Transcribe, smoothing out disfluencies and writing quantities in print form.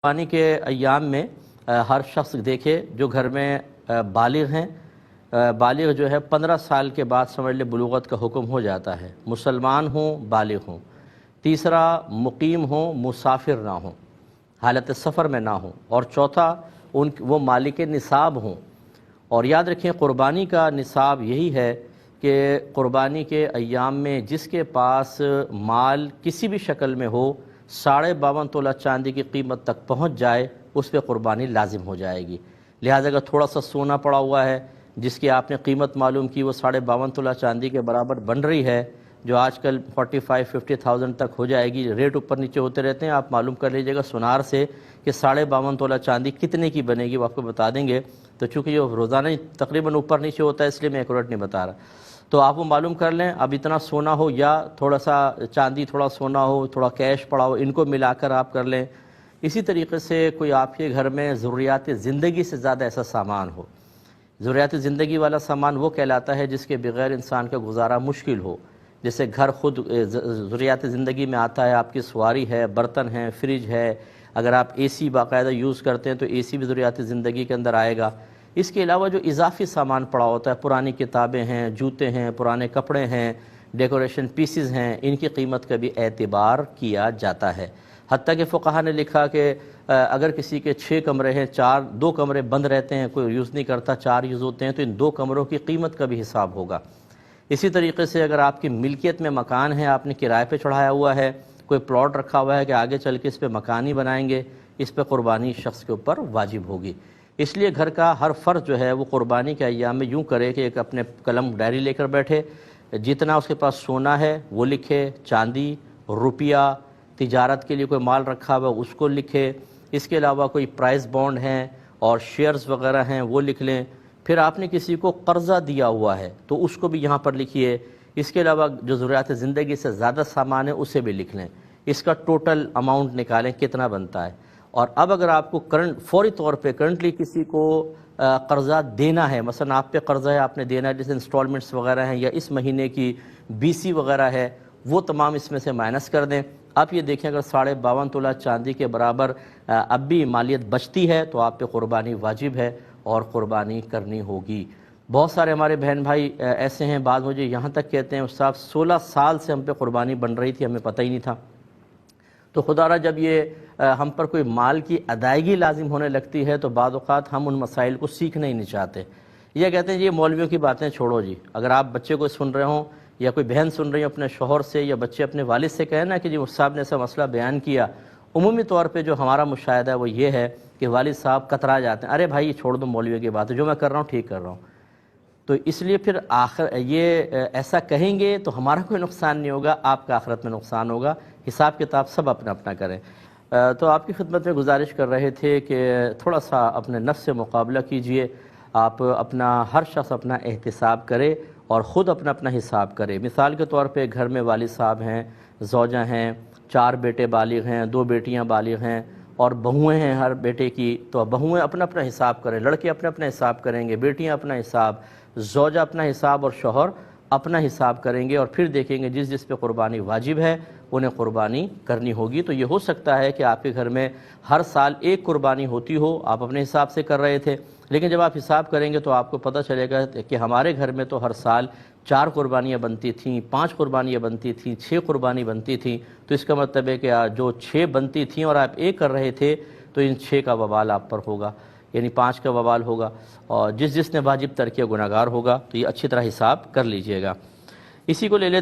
قربانی کے ایام میں ہر شخص دیکھے جو گھر میں بالغ ہیں، بالغ جو ہے 15 سال کے بعد سمجھ لے بلوغت کا حکم ہو جاتا ہے، مسلمان ہوں بالغ ہوں، تیسرا مقیم ہوں مسافر نہ ہوں، حالت سفر میں نہ ہوں، اور چوتھا وہ مالک نصاب ہوں۔ اور یاد رکھیں قربانی کا نصاب یہی ہے کہ قربانی کے ایام میں جس کے پاس مال کسی بھی شکل میں ہو 52.5 تولہ چاندی کی قیمت تک پہنچ جائے اس پہ قربانی لازم ہو جائے گی۔ لہٰذا اگر تھوڑا سا سونا پڑا ہوا ہے جس کی آپ نے قیمت معلوم کی وہ 52.5 تولہ چاندی کے برابر بن رہی ہے، جو آج کل 45-50,000 تک ہو جائے گی، ریٹ اوپر نیچے ہوتے رہتے ہیں، آپ معلوم کر لیجئے گا سونار سے کہ 52.5 تولہ چاندی کتنے کی بنے گی، وہ آپ کو بتا دیں گے۔ تو چونکہ یہ روزانہ تقریباً اوپر نیچے ہوتا ہے اس لیے میں ایکوریٹ نہیں بتا رہا، تو آپ وہ معلوم کر لیں اب اتنا سونا ہو یا تھوڑا سا چاندی تھوڑا سونا ہو تھوڑا کیش پڑا ہو، ان کو ملا کر آپ کر لیں۔ اسی طریقے سے کوئی آپ کے گھر میں ضروریات زندگی سے زیادہ ایسا سامان ہو، ضروریات زندگی والا سامان وہ کہلاتا ہے جس کے بغیر انسان کا گزارا مشکل ہو، جیسے گھر خود ضروریات زندگی میں آتا ہے، آپ کی سواری ہے، برتن ہیں، فریج ہے، اگر آپ اے سی باقاعدہ یوز کرتے ہیں تو اے سی بھی ضروریات زندگی کے اندر آئے گا۔ اس کے علاوہ جو اضافی سامان پڑا ہوتا ہے، پرانی کتابیں ہیں، جوتے ہیں، پرانے کپڑے ہیں، ڈیکوریشن پیسز ہیں، ان کی قیمت کا بھی اعتبار کیا جاتا ہے۔ حتیٰ کہ فقہا نے لکھا کہ اگر کسی کے 6 کمرے ہیں، 2 کمرے بند رہتے ہیں، کوئی یوز نہیں کرتا، 4 یوز ہوتے ہیں، تو ان 2 کمروں کی قیمت کا بھی حساب ہوگا۔ اسی طریقے سے اگر آپ کی ملکیت میں مکان ہے، آپ نے کرائے پہ چڑھایا ہوا ہے، کوئی پلاٹ رکھا ہوا ہے کہ آگے چل کے اس پہ مکان ہی بنائیں گے، اس پہ قربانی شخص کے اوپر واجب ہوگی۔ اس لیے گھر کا ہر فرد جو ہے وہ قربانی کے ایام میں یوں کرے کہ ایک اپنے قلم ڈائری لے کر بیٹھے، جتنا اس کے پاس سونا ہے وہ لکھے، چاندی، روپیہ، تجارت کے لیے کوئی مال رکھا ہوا اس کو لکھے، اس کے علاوہ کوئی پرائز بانڈ ہیں اور شیئرز وغیرہ ہیں وہ لکھ لیں، پھر آپ نے کسی کو قرضہ دیا ہوا ہے تو اس کو بھی یہاں پر لکھیے، اس کے علاوہ جو ضروریات زندگی سے زیادہ سامان ہے اسے بھی لکھ لیں، اس کا ٹوٹل اماؤنٹ نکالیں کتنا بنتا ہے۔ اور اب اگر آپ کو فوری طور پہ کرنٹلی کسی کو قرضہ دینا ہے، مثلا آپ پہ قرضہ ہے آپ نے دینا ہے، جیسے انسٹالمنٹس وغیرہ ہیں یا اس مہینے کی BC وغیرہ ہے، وہ تمام اس میں سے مائنس کر دیں۔ آپ یہ دیکھیں اگر 52.5 تولہ چاندی کے برابر اب بھی مالیت بچتی ہے تو آپ پہ قربانی واجب ہے اور قربانی کرنی ہوگی۔ بہت سارے ہمارے بہن بھائی ایسے ہیں، بعض مجھے یہاں تک کہتے ہیں استاد 16 سال سے ہم پہ قربانی بن رہی تھی، ہمیں پتہ ہی نہیں تھا۔ تو خدا را جب یہ ہم پر کوئی مال کی ادائیگی لازم ہونے لگتی ہے تو بعض اوقات ہم ان مسائل کو سیکھنا ہی نہیں چاہتے، یہ کہتے ہیں یہ مولویوں کی باتیں چھوڑو جی۔ اگر آپ بچے کو سن رہے ہوں یا کوئی بہن سن رہی ہوں اپنے شوہر سے یا بچے اپنے والد سے کہیں نا کہ جی صاحب نے ایسا مسئلہ بیان کیا، عمومی طور پہ جو ہمارا مشاہدہ ہے وہ یہ ہے کہ والد صاحب کترا جاتے ہیں، ارے بھائی یہ چھوڑ دو مولویوں کی بات ہے، جو میں کر رہا ہوں ٹھیک کر رہا ہوں۔ تو اس لیے پھر یہ ایسا کہیں گے تو ہمارا کوئی نقصان نہیں ہوگا، آپ کا آخرت میں نقصان ہوگا، حساب کتاب سب اپنا اپنا کریں۔ تو آپ کی خدمت میں گزارش کر رہے تھے کہ تھوڑا سا اپنے نفس سے مقابلہ کیجئے، آپ اپنا ہر شخص اپنا احتساب کرے اور خود اپنا اپنا حساب کرے۔ مثال کے طور پہ گھر میں والد صاحب ہیں، زوجہ ہیں، 4 بیٹے بالغ ہیں، 2 بیٹیاں بالغ ہیں اور بہویں ہیں ہر بیٹے کی، تو بہویں اپنا اپنا حساب کریں، لڑکے اپنا اپنا حساب کریں گے، بیٹیاں اپنا حساب، زوجہ اپنا حساب اور شوہر اپنا حساب کریں گے، اور پھر دیکھیں گے جس جس پہ قربانی واجب ہے انہیں قربانی کرنی ہوگی۔ تو یہ ہو سکتا ہے کہ آپ کے گھر میں ہر سال 1 قربانی ہوتی ہو، آپ اپنے حساب سے کر رہے تھے، لیکن جب آپ حساب کریں گے تو آپ کو پتہ چلے گا کہ ہمارے گھر میں تو ہر سال 4 قربانیاں بنتی تھیں، 5 قربانیاں بنتی تھیں، 6 قربانی بنتی تھیں، تو اس کا مطلب ہے کہ جو 6 بنتی تھیں اور آپ 1 کر رہے تھے تو ان 6 کا وبال آپ پر ہوگا، یعنی 5 کا وبال ہوگا، اور جس نے واجب ترک کیا گناہگار ہوگا۔ تو یہ اچھی طرح حساب کر لیجئے گا۔ اسی کو لے لیتے